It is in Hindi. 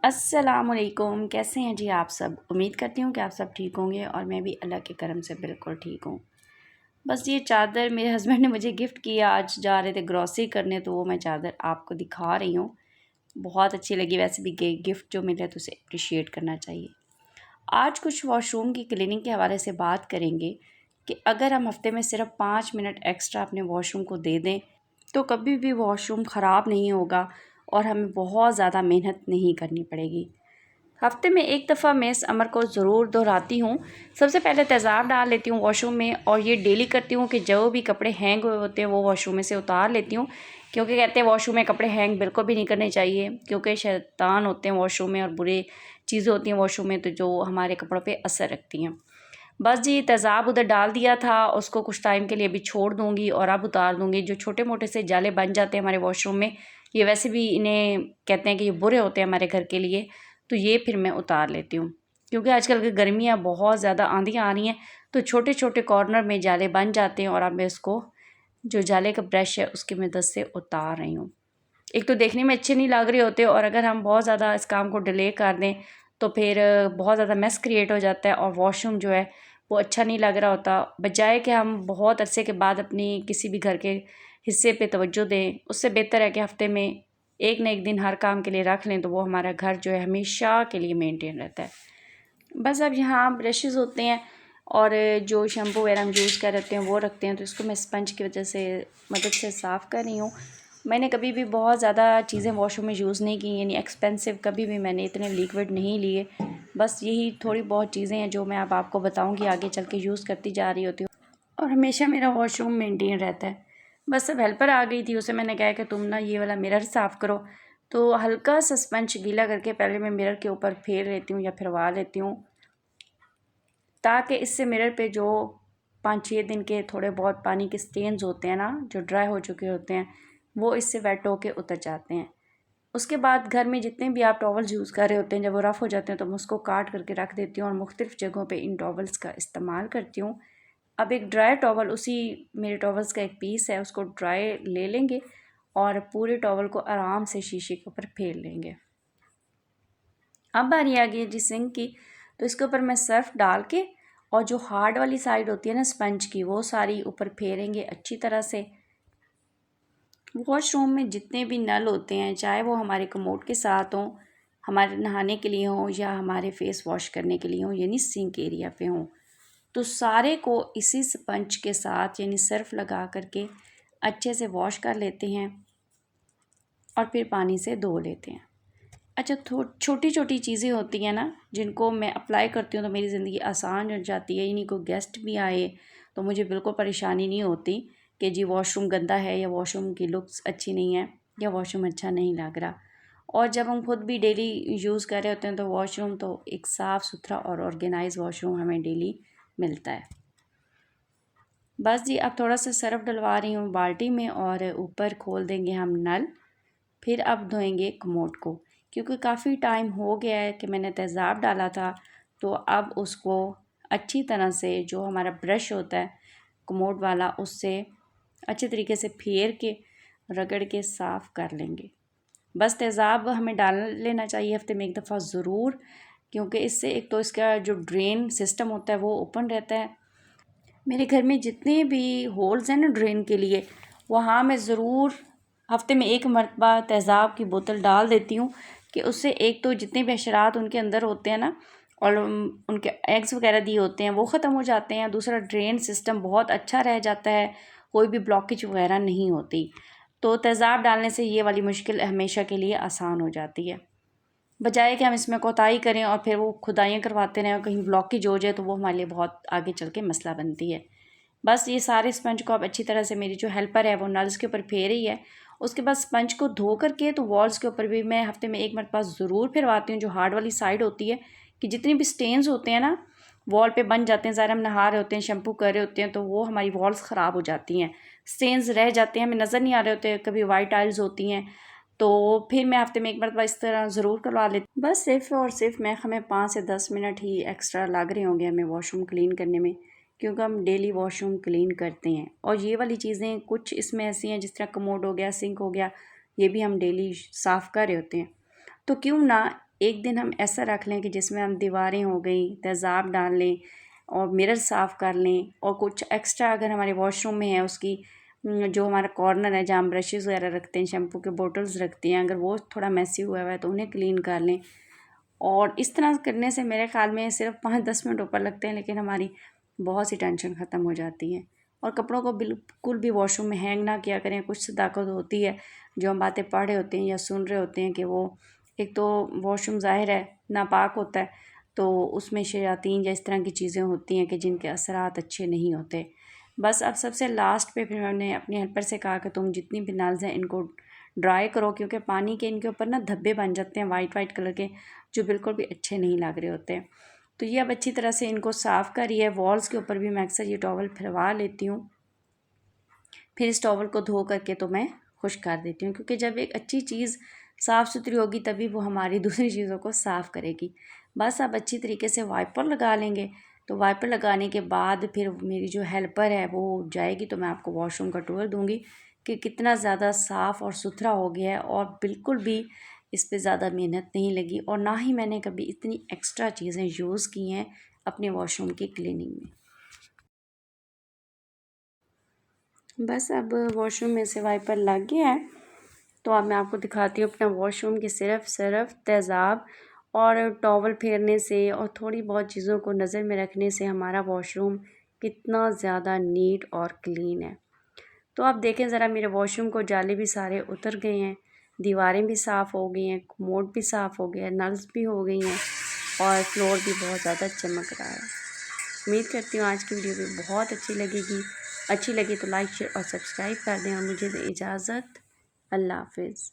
अस्सलामुअलैकुम। कैसे हैं जी आप सब। उम्मीद करती हूँ कि आप सब ठीक होंगे और मैं भी अल्लाह के करम से बिल्कुल ठीक हूँ। बस ये चादर मेरे हस्बैंड ने मुझे गिफ्ट किया, आज जा रहे थे ग्रॉसरी करने तो वो मैं चादर आपको दिखा रही हूँ। बहुत अच्छी लगी, वैसे भी गिफ्ट जो मिले तो उसे अप्रिशिएट करना चाहिए। आज कुछ वॉशरूम की क्लीनिंग के हवाले से बात करेंगे कि अगर हम हफ्ते में सिर्फ 5 मिनट एक्स्ट्रा अपने वॉशरूम को दे दें तो कभी भी वॉशरूम ख़राब नहीं होगा और हमें बहुत ज़्यादा मेहनत नहीं करनी पड़ेगी। हफ्ते में एक दफ़ा मैं इस अमर को ज़रूर दोहराती हूँ। सबसे पहले तेज़ाब डाल लेती हूँ वॉशरूम में और ये डेली करती हूँ कि जो भी कपड़े हैंग हुए होते हैं वो वॉशरूम में से उतार लेती हूँ, क्योंकि कहते हैं वॉशरूम में कपड़े हैंग बिल्कुल भी नहीं करने चाहिए, क्योंकि शैतान होते हैं वॉशरूम में और बुरे चीज़ें होती हैं वॉशरूम में तो जो हमारे कपड़ों पर असर रखती हैं। बस जी तेज़ाब उधर डाल दिया था, उसको कुछ टाइम के लिए अभी छोड़ दूँगी और अब उतार दूँगी। जो छोटे मोटे से जाले बन जाते हैं हमारे वॉशरूम में, ये वैसे भी इन्हें कहते हैं कि ये बुरे होते हैं हमारे घर के लिए, तो ये फिर मैं उतार लेती हूँ। क्योंकि आजकल की गर्मियाँ बहुत ज़्यादा आंधियाँ आ रही हैं तो छोटे छोटे कॉर्नर में जाले बन जाते हैं और अब मैं इसको जो जाले का ब्रश है उसकी मदद से उतार रही हूँ। एक तो देखने में अच्छे नहीं लग रहे होते और अगर हम बहुत ज़्यादा इस काम को डिले कर दें तो फिर बहुत ज़्यादा मेस क्रिएट हो जाता है और वॉशरूम जो है वो अच्छा नहीं लग रहा होता। बजाय कि हम बहुत अरसे के बाद अपनी किसी भी घर के हिस्से पे तवज्जो दें, उससे बेहतर है कि हफ्ते में एक न एक दिन हर काम के लिए रख लें तो वो हमारा घर जो है हमेशा के लिए मेंटेन रहता है। बस अब यहाँ ब्रशेज़ होते हैं और जो शैम्पू वगैरह हम यूज़ कर रहे हैं वो रखते हैं, तो इसको मैं स्पंज की वजह से मदद से साफ़ कर रही हूँ। मैंने कभी भी बहुत ज़्यादा चीज़ें वॉशरूम में यूज़ नहीं की, यानी एक्सपेंसिव कभी भी मैंने इतने लिक्विड नहीं लिए। बस यही थोड़ी बहुत चीज़ें हैं जो मैं अब आपको बताऊँगी, आगे चल के यूज़ करती जा रही होती हूँ और हमेशा मेरा वॉशरूम मेंटेन रहता है। बस अब हेल्पर आ गई थी, उसे मैंने कहा कि तुम ना ये वाला मिरर साफ़ करो, तो हल्का सा स्पंज गीला करके पहले मैं मिरर के ऊपर फेर लेती हूँ या फिरवा लेती हूँ, ताकि इससे मिरर पे जो 5-6 दिन के थोड़े बहुत पानी के स्टेन्स होते हैं ना, जो ड्राई हो चुके होते हैं, वो इससे वेट होके उतर जाते हैं। उसके बाद घर में जितने भी आप टॉवल्स यूज़ कर रहे होते हैं, जब वो रफ़ हो जाते हैं तो मैं उसको काट करके रख देती हूँ और मुख्तलिफ़ जगहों पे इन टॉवल्स का इस्तेमाल करती हूँ। अब एक ड्राई टॉवल, उसी मेरे टॉवल्स का एक पीस है, उसको ड्राई ले लेंगे और पूरे टॉवल को आराम से शीशे के ऊपर फेर लेंगे। अब बारी आ गई है जी सिंक की, तो इसके ऊपर मैं सर्फ़ डाल के और जो हार्ड वाली साइड होती है ना स्पंज की, वो सारी ऊपर फेरेंगे अच्छी तरह से। वॉशरूम में जितने भी नल होते हैं, चाहे वो हमारे कमोड के साथ हों, हमारे नहाने के लिए हों या हमारे फेस वॉश करने के लिए हों, यानी सिंक एरिया पे हों, तो सारे को इसी स्पंज के साथ यानी सर्फ़ लगा करके अच्छे से वॉश कर लेते हैं और फिर पानी से धो लेते हैं। अच्छा, छोटी छोटी चीज़ें होती हैं ना जिनको मैं अप्लाई करती हूँ तो मेरी ज़िंदगी आसान हो जाती है। यानी कोई गेस्ट भी आए तो मुझे बिल्कुल परेशानी नहीं होती कि जी वॉशरूम गंदा है या वॉशरूम की लुक्स अच्छी नहीं है या वॉशरूम अच्छा नहीं लग रहा। और जब हम खुद भी डेली यूज़ कर रहे होते हैं तो वॉशरूम तो एक साफ़ सुथरा और ऑर्गेनाइज वॉशरूम हमें डेली मिलता है। बस जी अब थोड़ा सा सर्फ डलवा रही हूँ बाल्टी में और ऊपर खोल देंगे हम नल। फिर अब धोएंगे कमोड को, क्योंकि काफ़ी टाइम हो गया है कि मैंने तेज़ाब डाला था, तो अब उसको अच्छी तरह से जो हमारा ब्रश होता है कमोड वाला, उससे अच्छे तरीके से फेर के रगड़ के साफ़ कर लेंगे। बस तेज़ाब हमें डाल लेना चाहिए हफ्ते में एक दफ़ा ज़रूर, क्योंकि इससे एक तो इसका जो ड्रेन सिस्टम होता है वो ओपन रहता है। मेरे घर में जितने भी होल्स हैं ना ड्रेन के लिए, वहाँ मैं ज़रूर हफ्ते में एक मरतबा तेज़ाब की बोतल डाल देती हूँ कि उससे एक तो जितने भी हशरात उनके अंदर होते हैं ना और उनके एग्स वगैरह दिए होते हैं वो ख़त्म हो जाते हैं। दूसरा ड्रेन सिस्टम बहुत अच्छा रह जाता है, कोई भी ब्लॉकेज वगैरह नहीं होती। तो तेज़ाब डालने से ये वाली मुश्किल हमेशा के लिए आसान हो जाती है, बजाय कि हम इसमें कोताही करें और फिर वो खुदाइयाँ करवाते रहें और कहीं ब्लॉकेज हो जाए तो वो हमारे लिए बहुत आगे चल के मसला बनती है। बस ये सारे स्पंज को अब अच्छी तरह से मेरी जो हेल्पर है वो नल्स के ऊपर फेर रही है। उसके बाद स्पंज को धो करके तो वॉल्स के ऊपर भी मैं हफ्ते में एक मरतबा ज़रूर फिरवाती हूँ, जो हार्ड वाली साइड होती है, कि जितने भी स्टेन्स होते हैं ना वॉल पे बन जाते हैं। ज़रा हम नहा रहे होते हैं, शैम्पू कर रहे होते हैं, तो वो हमारी वॉल्स ख़राब हो जाती हैं, स्टेन्स रह जाते हैं, हमें नज़र नहीं आ रहे होते, कभी वाइट टाइल्स होती हैं, तो फिर मैं हफ्ते में एक मरतबा इस तरह ज़रूर करवा लेती हूँ। बस सिर्फ़ और सिर्फ मैं हमें 5 से 10 मिनट ही एक्स्ट्रा लग रहे होंगे हमें वॉशरूम क्लीन करने में, क्योंकि हम डेली वॉशरूम क्लीन करते हैं। और ये वाली चीज़ें कुछ इसमें ऐसी हैं जिस तरह कमोड हो गया, सिंक हो गया, ये भी हम डेली साफ़ कर रहे होते हैं, तो क्यों ना एक दिन हम ऐसा रख लें कि जिसमें हम दीवारें हो गई तेज़ाब डाल लें और मिरर साफ़ कर लें, और कुछ एक्स्ट्रा अगर हमारे वॉशरूम में है उसकी जो हमारा कॉर्नर है जहाँ हम ब्रशेज़ वगैरह रखते हैं, शैम्पू के बोटल्स रखते हैं, अगर वो थोड़ा मैसी हुआ है तो उन्हें क्लीन कर लें। और इस तरह करने से मेरे ख़्याल में सिर्फ 5-10 मिनट ऊपर लगते हैं, लेकिन हमारी बहुत सी टेंशन ख़त्म हो जाती है। और कपड़ों को बिल्कुल भी वॉशरूम में हैंग ना किया करें। कुछ सदाकत होती है जो हम बातें पढ़ रहे होते हैं या सुन रहे होते हैं कि वो एक तो वॉशरूम ज़ाहिर है नापाक होता है, तो उसमें शयातीन या इस तरह की चीज़ें होती हैं कि जिनके असरात अच्छे नहीं होते। बस अब सबसे लास्ट पे फिर मैंने अपनी हेल्पर से कहा कि तुम जितनी भी नल्स हैं इनको ड्राई करो, क्योंकि पानी के इनके ऊपर ना धब्बे बन जाते हैं वाइट कलर के, जो बिल्कुल भी अच्छे नहीं लग रहे होते हैं। तो ये अब अच्छी तरह से इनको साफ़ करिए। वॉल्स के ऊपर भी मैं अक्सर ये टॉवल फिरवा लेती हूँ, फिर इस टॉवल को धो करके तो मैं खुश्क कर देती हूँ, क्योंकि जब एक अच्छी चीज़ साफ़ सुथरी होगी तभी वो हमारी दूसरी चीज़ों को साफ़ करेगी। बस आप अच्छी तरीके से वाइपर लगा लेंगे, तो वाइपर लगाने के बाद फिर मेरी जो हेल्पर है वो जाएगी तो मैं आपको वॉशरूम का टूर दूँगी कि कितना ज़्यादा साफ़ और सुथरा हो गया है, और बिल्कुल भी इस पे ज़्यादा मेहनत नहीं लगी, और ना ही मैंने कभी इतनी एक्स्ट्रा चीज़ें यूज़ की हैं अपने वॉशरूम की क्लीनिंग में। बस अब वॉशरूम में से वाइपर लग गया है, तो अब मैं आपको दिखाती हूँ अपना वॉशरूम कि सिर्फ तेज़ाब और टॉवल फेरने से और थोड़ी बहुत चीज़ों को नज़र में रखने से हमारा वॉशरूम कितना ज़्यादा नीट और क्लीन है। तो आप देखें ज़रा, मेरे वॉशरूम को जाले भी सारे उतर गए हैं, दीवारें भी साफ़ हो गई हैं, कमोड भी साफ़ हो गया है, नल्स भी हो गई हैं और फ्लोर भी बहुत ज़्यादा चमक रहा है। उम्मीद करती हूँ आज की वीडियो भी बहुत अच्छी लगेगी। अच्छी लगी तो लाइक शेयर और सब्सक्राइब कर दें, और मुझे दें इजाज़त। अल्लाह हाफ़िज़।